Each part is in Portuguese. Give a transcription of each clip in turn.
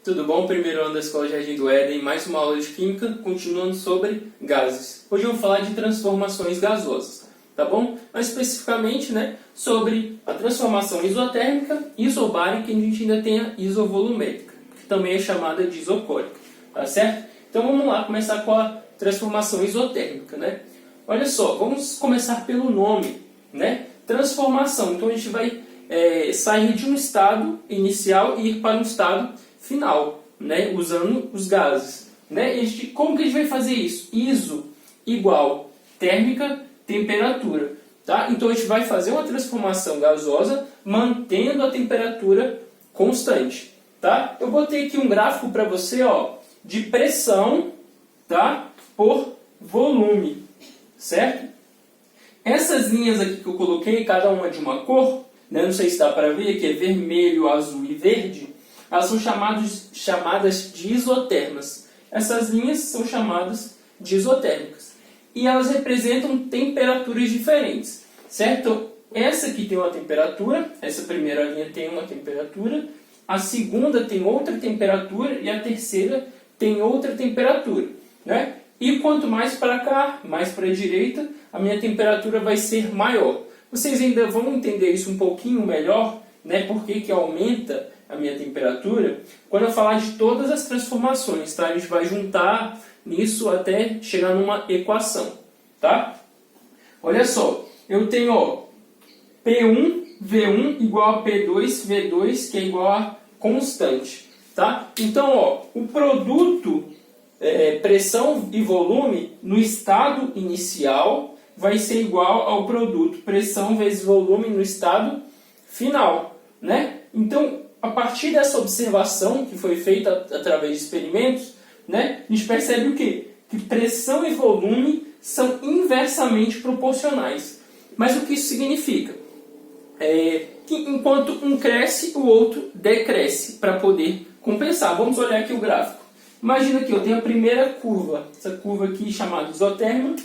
Tudo bom? Primeiro ano da Escola Jardim do Éden, mais uma aula de Química, continuando sobre gases. Hoje eu vou falar de transformações gasosas, tá bom? Mais especificamente, sobre a transformação isotérmica, isobárica e a gente ainda tem a isovolumétrica, que também é chamada de isocórica, tá certo? Então vamos lá, começar com a transformação isotérmica, Olha só, vamos começar pelo nome, Transformação. Então a gente vai sair de um estado inicial e ir para um estado final, usando os gases. Como que a gente vai fazer isso? Iso igual térmica, temperatura. Tá? Então a gente vai fazer uma transformação gasosa mantendo a temperatura constante. Tá? Eu botei aqui um gráfico para você de pressão, tá? Por volume. Certo? Essas linhas aqui que eu coloquei, cada uma de uma cor, não sei se dá para ver, que é vermelho, azul e verde, elas são chamadas de isotermas. Essas linhas são chamadas de isotérmicas. E elas representam temperaturas diferentes. Certo? Essa aqui tem uma temperatura, essa primeira linha tem uma temperatura, a segunda tem outra temperatura e a terceira tem outra temperatura. E quanto mais para cá, mais para a direita, a minha temperatura vai ser maior. Vocês ainda vão entender isso um pouquinho melhor, por que aumenta a minha temperatura, quando eu falar de todas as transformações, tá? A gente vai juntar nisso até chegar numa equação, tá? Olha só, eu tenho P1, V1 igual a P2, V2, que é igual a constante, tá? Então, o produto pressão e volume no estado inicial vai ser igual ao produto pressão vezes volume no estado final, Então, a partir dessa observação que foi feita através de experimentos, a gente percebe o quê? Que pressão e volume são inversamente proporcionais. Mas o que isso significa? Que enquanto um cresce, o outro decresce para poder compensar. Vamos olhar aqui o gráfico. Imagina que eu tenho a primeira curva, essa curva aqui chamada isotérmica,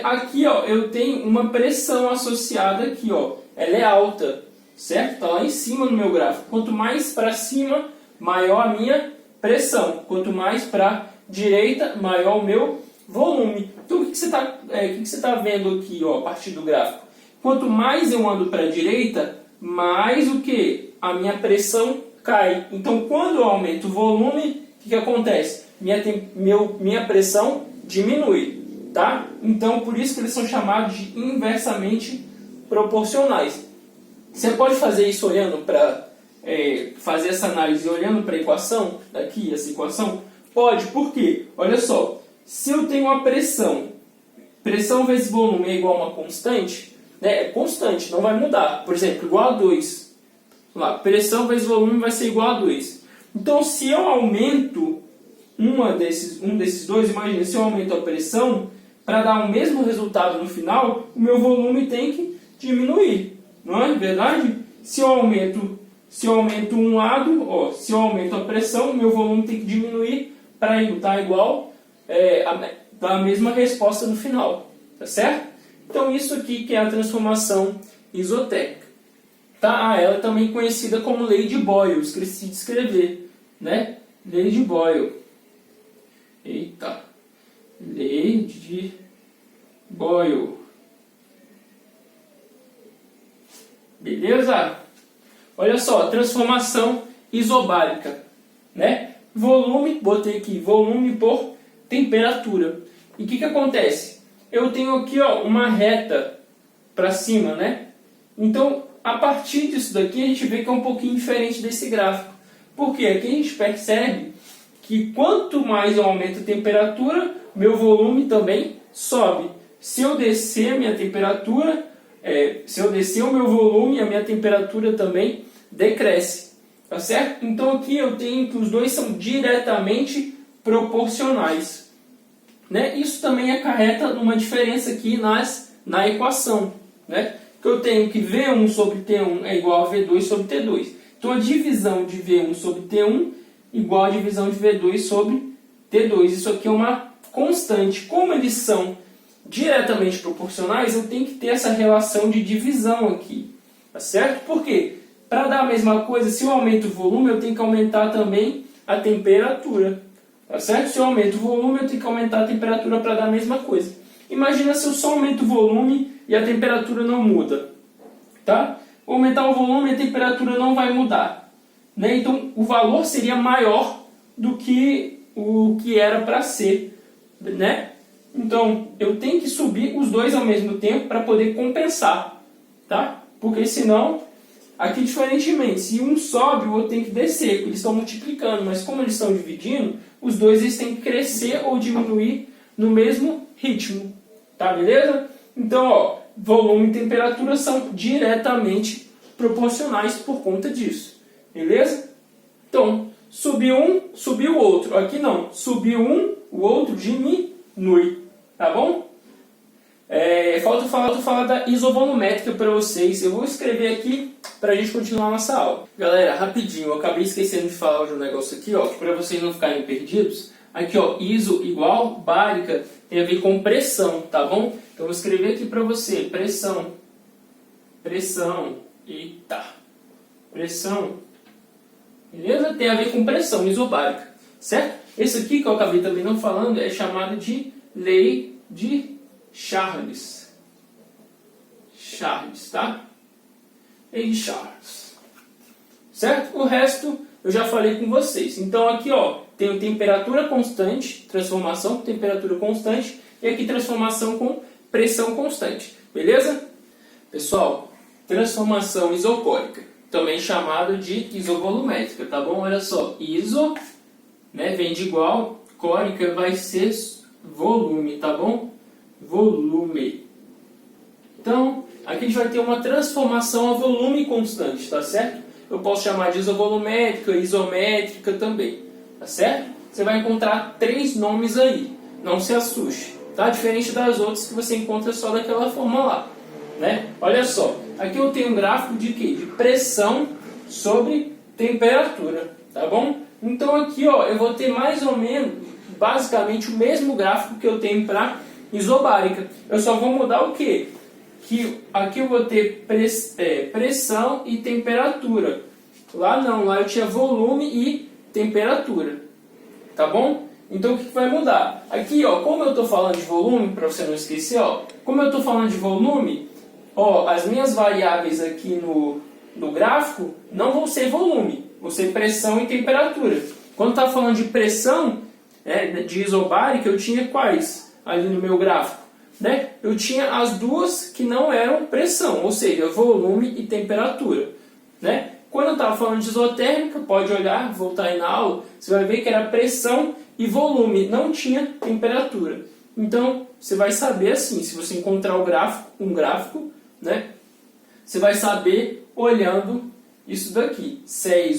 Aqui eu tenho uma pressão associada aqui, ela é alta, certo? Está lá em cima no meu gráfico. Quanto mais para cima, maior a minha pressão. Quanto mais para a direita, maior o meu volume. Então o que você está vendo aqui a partir do gráfico? Quanto mais eu ando para a direita, mais o que? A minha pressão cai. Então quando eu aumento o volume, o que acontece? Minha pressão diminui, tá? Então, por isso que eles são chamados de inversamente proporcionais. Você pode fazer isso olhando para... fazer essa análise olhando para a equação, daqui, essa equação? Pode, por quê? Olha só, se eu tenho uma pressão vezes volume é igual a uma constante, é constante, não vai mudar. Por exemplo, igual a 2. Vamos lá, pressão vezes volume vai ser igual a 2. Então, se eu aumento um desses dois, imagina, se eu aumento a pressão, para dar o mesmo resultado no final, o meu volume tem que diminuir. Não é verdade? Se eu aumento um lado, se eu aumento a pressão, o meu volume tem que diminuir para estar igual, dar a mesma resposta no final. Tá certo? Então, isso aqui que é a transformação isotérmica. Tá? Ela é também conhecida como lei de Boyle, esqueci de escrever. Lei de Boyle. Eita. Lei de Boyle. Beleza? Olha só, transformação isobárica. Volume, botei aqui, volume por temperatura. E o que acontece? Eu tenho aqui uma reta para cima, Então, a partir disso daqui, a gente vê que é um pouquinho diferente desse gráfico. Porque aqui a gente percebe que quanto mais eu aumento a temperatura, meu volume também sobe. Se eu descer a minha temperatura, se eu descer o meu volume, a minha temperatura também decresce. Tá certo? Então aqui eu tenho que os dois são diretamente proporcionais. Isso também acarreta numa diferença aqui na equação. Que eu tenho que V1 sobre T1 é igual a V2 sobre T2. Então, a divisão de V1 sobre T1 igual a divisão de V2 sobre T2. Isso aqui é uma constante. Como eles são diretamente proporcionais, eu tenho que ter essa relação de divisão aqui. Tá certo? Por quê? Para dar a mesma coisa, se eu aumento o volume, eu tenho que aumentar também a temperatura. Tá certo? Se eu aumento o volume, eu tenho que aumentar a temperatura para dar a mesma coisa. Imagina se eu só aumento o volume e a temperatura não muda. Tá? Vou aumentar o volume e a temperatura não vai mudar. Né? Então, o valor seria maior do que o que era para ser. Né? Então, eu tenho que subir os dois ao mesmo tempo para poder compensar. Tá? Porque senão, aqui diferentemente, se um sobe, o outro tem que descer, porque eles estão multiplicando. Mas como eles estão dividindo, os dois eles têm que crescer ou diminuir no mesmo ritmo. Tá, beleza? Então, ó, volume e temperatura são diretamente proporcionais por conta disso. Beleza? Então, subiu um, subiu o outro. Aqui não. Subiu um, o outro diminui. Tá bom? Falta falar da isovolumétrica para vocês. Eu vou escrever aqui para a gente continuar a nossa aula. Galera, rapidinho, eu acabei esquecendo de falar de um negócio aqui, ó, para vocês não ficarem perdidos. Aqui, ó, iso igual bárica tem a ver com pressão, tá bom? Então, eu vou escrever aqui para você, pressão, beleza? Tem a ver com pressão isobárica, certo? Esse aqui que eu acabei também não falando é chamado de lei de Charles, tá? Lei de Charles, certo? O resto eu já falei com vocês. Então, aqui, ó, tenho temperatura constante, transformação com temperatura constante, e aqui transformação com pressão constante, beleza? Pessoal, transformação isocórica, também chamada de isovolumétrica, tá bom? Olha só, iso, né, vem de igual, córica vai ser volume, tá bom? Volume. Então, aqui a gente vai ter uma transformação a volume constante, tá certo? Eu posso chamar de isovolumétrica, isométrica também, tá certo? Você vai encontrar 3 nomes aí, não se assuste, tá? Diferente das outras que você encontra só daquela forma lá, né? Olha só, aqui eu tenho um gráfico de quê? De pressão sobre temperatura, tá bom? Então aqui, ó, eu vou ter mais ou menos, basicamente, o mesmo gráfico que eu tenho para isobárica. Eu só vou mudar o quê? Que aqui eu vou ter pressão e temperatura. Lá não, lá eu tinha volume e temperatura. Tá bom? Então o que vai mudar? Aqui, ó, como eu estou falando de volume, para você não esquecer, ó, como eu estou falando de volume, ó, as minhas variáveis aqui no gráfico não vão ser volume, vão ser pressão e temperatura. Quando está falando de pressão, de isobárica, eu tinha quais ali no meu gráfico? Né? Eu tinha as duas que não eram pressão, ou seja, volume e temperatura. Né? Quando eu estava falando de isotérmica, pode olhar, voltar aí na aula, você vai ver que era pressão e volume, não tinha temperatura. Então, você vai saber assim, se você encontrar um gráfico, né? Você vai saber olhando isso daqui, se é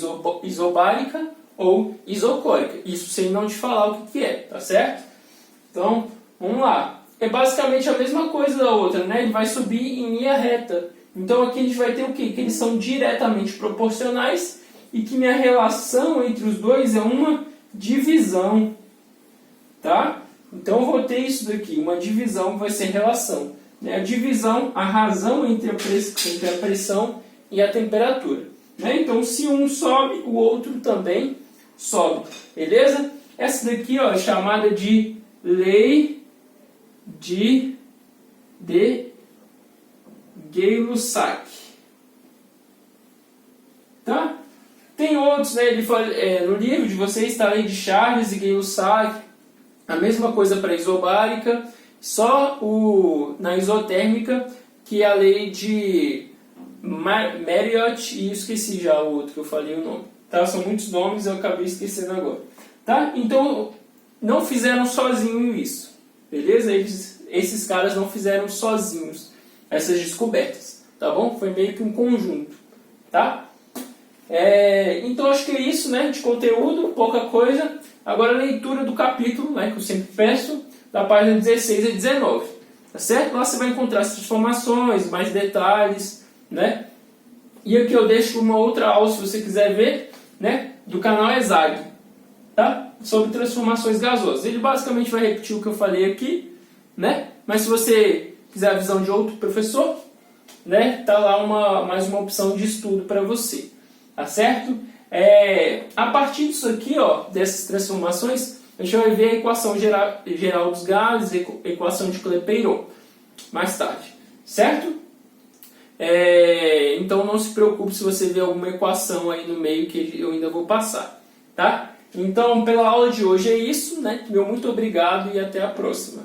isobárica ou isocórica. Isso sem não te falar o que é, tá certo? Então, vamos lá. É basicamente a mesma coisa da outra, né? Ele vai subir em linha reta. Então aqui a gente vai ter o quê? Que eles são diretamente proporcionais e que minha relação entre os dois é uma divisão. Tá? Então eu vou ter isso daqui, uma divisão vai ser relação. Né? A divisão, a razão entre a pressão e a temperatura. Né? Então se um sobe, o outro também sobe. Beleza? Essa daqui, ó, é chamada de lei de Gay-Lussac. Tá? Tem outros, né? Ele fala, no livro de vocês está a lei de Charles e Gay-Lussac, a mesma coisa para a isobárica, só na isotérmica, que é a lei de Marriott, e esqueci já o outro que eu falei o nome. Tá? São muitos nomes, eu acabei esquecendo agora. Tá? Então, não fizeram sozinho isso. Beleza? Esses caras não fizeram sozinhos essas descobertas, tá bom? Foi meio que um conjunto, tá? Então acho que é isso, né? De conteúdo, pouca coisa. Agora a leitura do capítulo, né? Que eu sempre peço, da página 16 a 19, tá certo? Lá você vai encontrar as transformações, mais detalhes, né? E aqui eu deixo uma outra aula, se você quiser ver, né? Do canal ESAG, tá? Sobre transformações gasosas. Ele basicamente vai repetir o que eu falei aqui, né? Mas se você quiser a visão de outro professor, né? Tá lá mais uma opção de estudo para você, tá certo? A partir disso aqui, ó, dessas transformações, a gente vai ver a equação geral dos gases, equação de Clapeyron, mais tarde, certo? Então não se preocupe se você ver alguma equação aí no meio que eu ainda vou passar, tá? Então, pela aula de hoje é isso, né? Meu muito obrigado e até a próxima.